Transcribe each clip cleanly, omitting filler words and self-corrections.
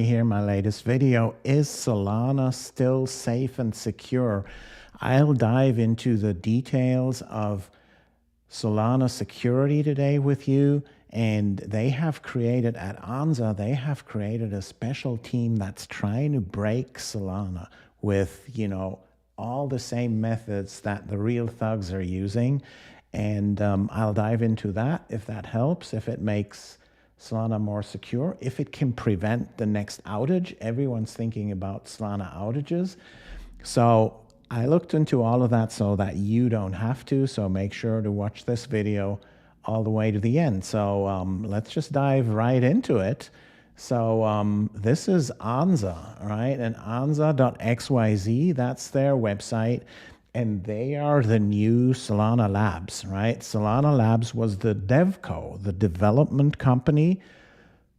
Here, my latest video. Is Solana still safe and secure? I'll dive into the details of Solana security today with you. And they have created at Anza, they have created a special team that's trying to break Solana with, all the same methods that the real thugs are using. And I'll dive into that if that helps, if it makes Solana more secure, if it can prevent the next outage. Everyone's thinking about Solana outages. So I looked into all of that so that you don't have to. So make sure to watch this video all the way to the end. So let's just dive right into it. So this is Anza, right? And Anza.xyz, that's their website. And they are the new Solana Labs, right? Solana Labs was the DevCo, the development company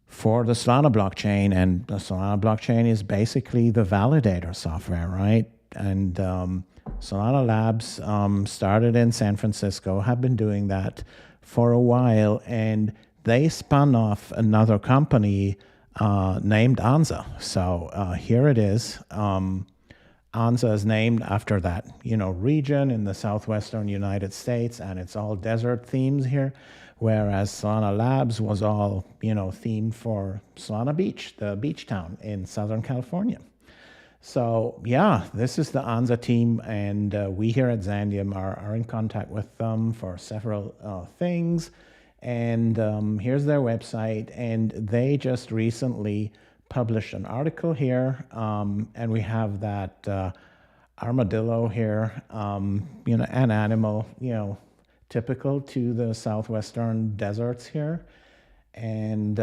for the Solana blockchain. And the Solana blockchain is basically the validator software, right? And Solana Labs started in San Francisco, have been doing that for a while. And they spun off another company named Anza. So here it is. Anza is named after that, region in the southwestern United States, and it's all desert themes here, whereas Solana Labs was all, themed for Solana Beach, the beach town in Southern California. So yeah, this is the Anza team, and we here at Xandeum are in contact with them for several things. And here's their website, and they just recently published an article here, and we have that armadillo here, an animal, typical to the southwestern deserts here, and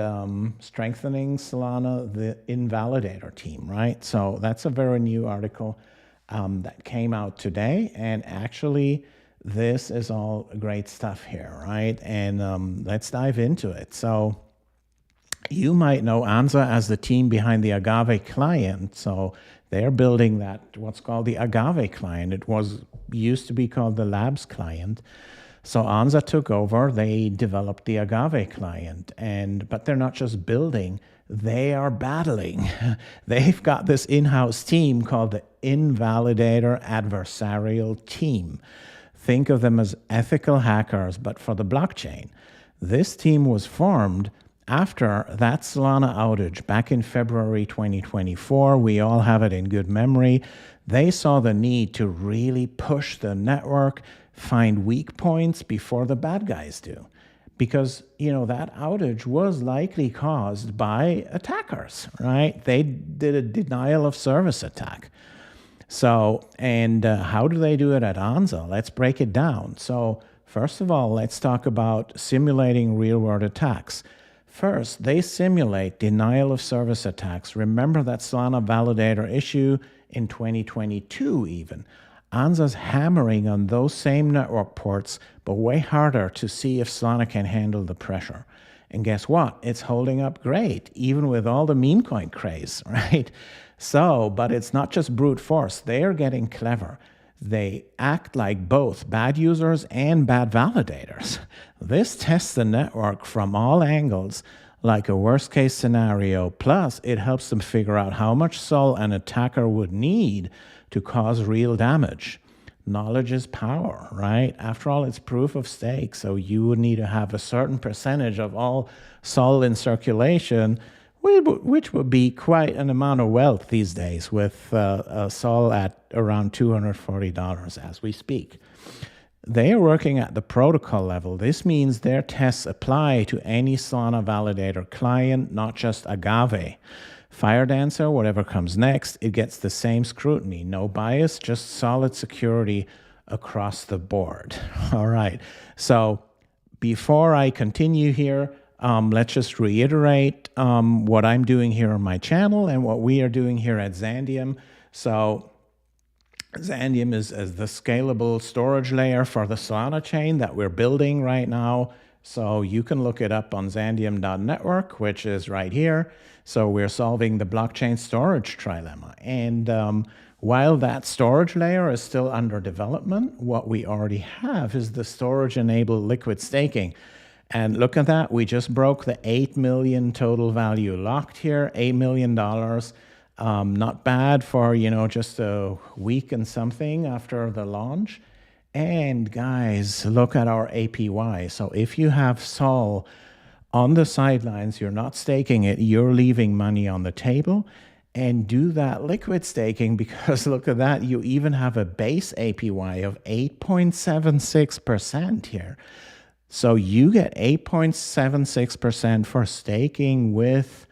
strengthening Solana, the Invalidator team, right? So that's a very new article that came out today, and actually this is all great stuff here, right? And let's dive into it. So you might know Anza as the team behind the Agave client. So they're building that, what's called the Agave client. It used to be called the Labs client. So Anza took over, they developed the Agave client, but they're not just building, they are battling. They've got this in-house team called the Invalidator adversarial team. Think of them as ethical hackers, but for the blockchain. This team was formed after that Solana outage back in February 2024. We all have it in good memory. They saw the need to really push the network, find weak points before the bad guys do. Because, that outage was likely caused by attackers, right? They did a denial of service attack. So, and how do they do it at Anza? Let's break it down. So, first of all, let's talk about simulating real-world attacks. First, they simulate denial of service attacks. Remember that Solana validator issue in 2022 even. Anza's hammering on those same network ports, but way harder to see if Solana can handle the pressure. And guess what? It's holding up great, even with all the meme coin craze, right? So, but it's not just brute force. They are getting clever. They act like both bad users and bad validators. This tests the network from all angles, like a worst-case scenario. Plus, it helps them figure out how much SOL an attacker would need to cause real damage. Knowledge is power, right? After all, it's proof of stake, so you would need to have a certain percentage of all SOL in circulation, which would be quite an amount of wealth these days, with SOL at around $240 as we speak. They are working at the protocol level. This means their tests apply to any Solana validator client, not just Agave. Firedancer, whatever comes next, it gets the same scrutiny. No bias, just solid security across the board. All right. So before I continue here, let's just reiterate what I'm doing here on my channel and what we are doing here at Xandeum. So Xandeum is the scalable storage layer for the Solana chain that we're building right now. So you can look it up on xandeum.network, which is right here. So we're solving the blockchain storage trilemma. And while that storage layer is still under development, what we already have is the storage-enabled liquid staking. And look at that, we just broke the 8 million total value locked here, $8 million. Not bad for, just a week and something after the launch. And guys, look at our APY. So if you have Sol on the sidelines, you're not staking it, you're leaving money on the table. And do that liquid staking, because look at that, you even have a base APY of 8.76% here. So you get 8.76% for staking with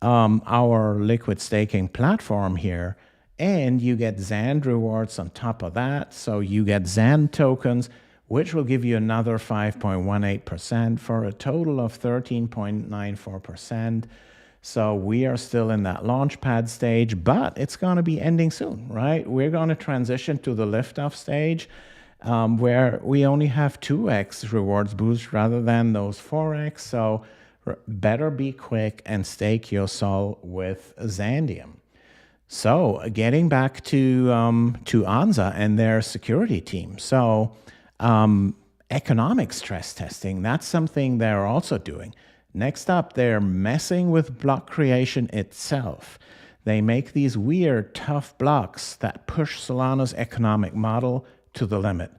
our liquid staking platform here, and you get XAND rewards on top of that. So you get XAND tokens, which will give you another 5.18% for a total of 13.94%. So we are still in that launchpad stage, but it's going to be ending soon, right? We're going to transition to the liftoff stage, where we only have 2x rewards boost rather than those 4x. So better be quick and stake your Sol with Xandeum. So getting back to Anza and their security team. So economic stress testing, that's something they're also doing. Next up, they're messing with block creation itself. They make these weird, tough blocks that push Solana's economic model to the limit.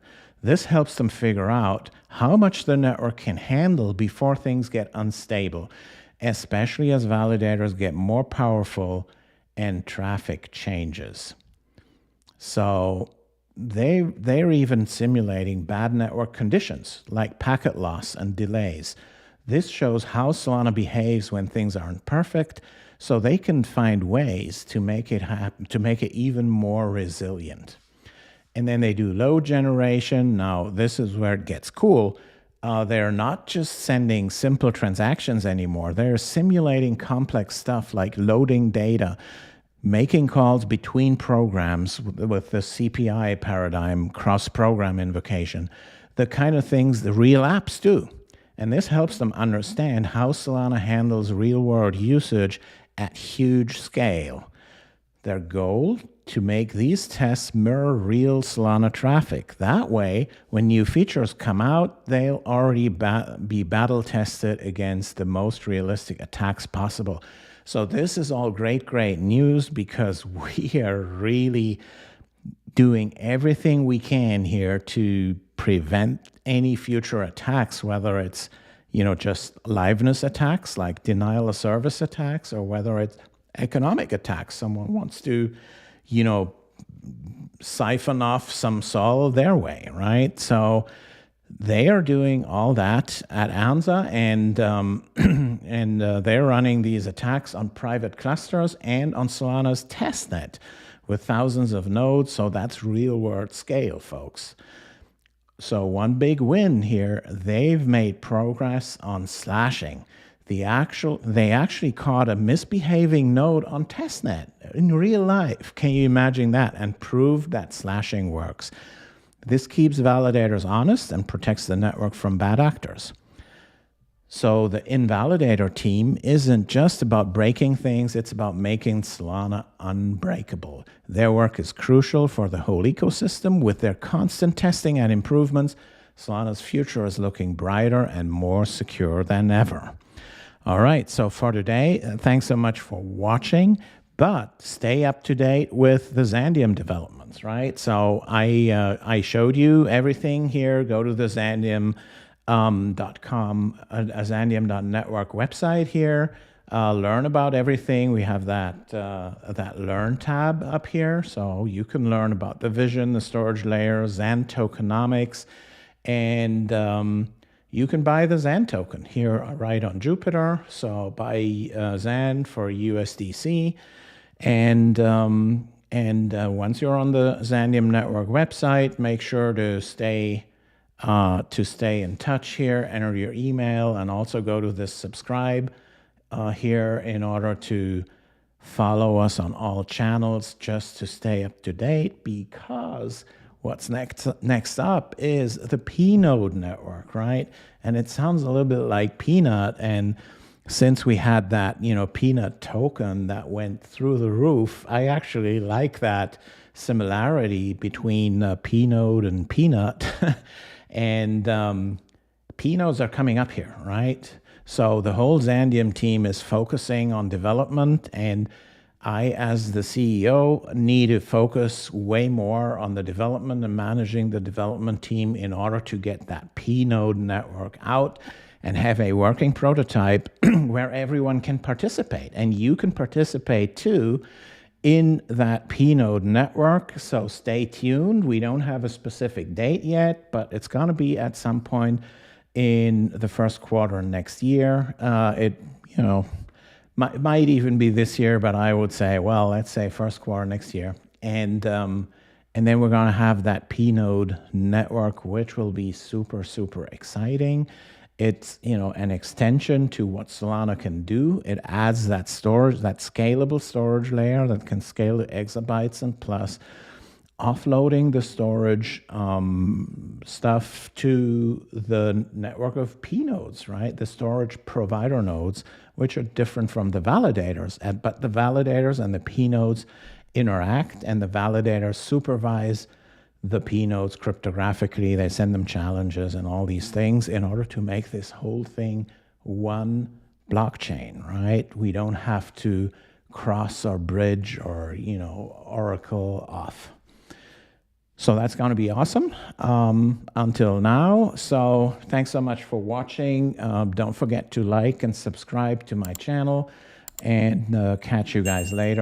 This helps them figure out how much the network can handle before things get unstable, especially as validators get more powerful and traffic changes. So they're even simulating bad network conditions like packet loss and delays. This shows how Solana behaves when things aren't perfect, so they can find ways to make it happen, to make it even more resilient. And then they do load generation. Now, this is where it gets cool. They're not just sending simple transactions anymore. They're simulating complex stuff like loading data, making calls between programs with the CPI paradigm, cross-program invocation, the kind of things the real apps do. And this helps them understand how Solana handles real-world usage at huge scale. Their goal? To make these tests mirror real Solana traffic. That way, when new features come out, they'll already be battle-tested against the most realistic attacks possible. So this is all great, great news, because we are really doing everything we can here to prevent any future attacks, whether it's, just liveness attacks like denial of service attacks, or whether it's economic attacks. Someone wants to, siphon off some Sol their way, right? So they are doing all that at Anza, and they're running these attacks on private clusters and on Solana's testnet with thousands of nodes. So that's real-world scale, folks. So one big win here, they've made progress on slashing. They actually caught a misbehaving node on testnet in real life. Can you imagine that? And proved that slashing works. This keeps validators honest and protects the network from bad actors. So the Invalidator team isn't just about breaking things, it's about making Solana unbreakable. Their work is crucial for the whole ecosystem. With their constant testing and improvements, Solana's future is looking brighter and more secure than ever. All right, so for today, thanks so much for watching, but stay up to date with the Xandeum developments, right? So I showed you everything here. Go to the Xandeum.com, Xandeum.network website here. Learn about everything. We have that Learn tab up here, so you can learn about the vision, the storage layer, XAND tokenomics, and you can buy the XAND token here right on Jupiter. So buy XAND for USDC, and once you're on the Xandeum network website, make sure to stay in touch here. Enter your email, and also go to this subscribe here in order to follow us on all channels, just to stay up to date, because what's next up is the PNode network, right? And it sounds a little bit like Peanut, and since we had that, Peanut token that went through the roof, I actually like that similarity between PNode and Peanut. And PNodes are coming up here, right? So the whole Xandeum team is focusing on development, and I, as the CEO, need to focus way more on the development and managing the development team in order to get that PNode network out and have a working prototype where everyone can participate. And you can participate too in that PNode network. So stay tuned. We don't have a specific date yet, but it's going to be at some point in the first quarter next year. Might even be this year, but I would say, well, let's say first quarter next year. And then we're going to have that PNode network, which will be super, super exciting. It's, an extension to what Solana can do. It adds that storage, that scalable storage layer that can scale to exabytes and plus, offloading the storage stuff to the network of PNodes, right? The storage provider nodes, which are different from the validators. But the validators and the PNodes interact, and the validators supervise the PNodes cryptographically. They send them challenges and all these things in order to make this whole thing one blockchain, right? We don't have to cross or bridge or, oracle off. So that's going to be awesome until now. So thanks so much for watching. Don't forget to like and subscribe to my channel, and catch you guys later.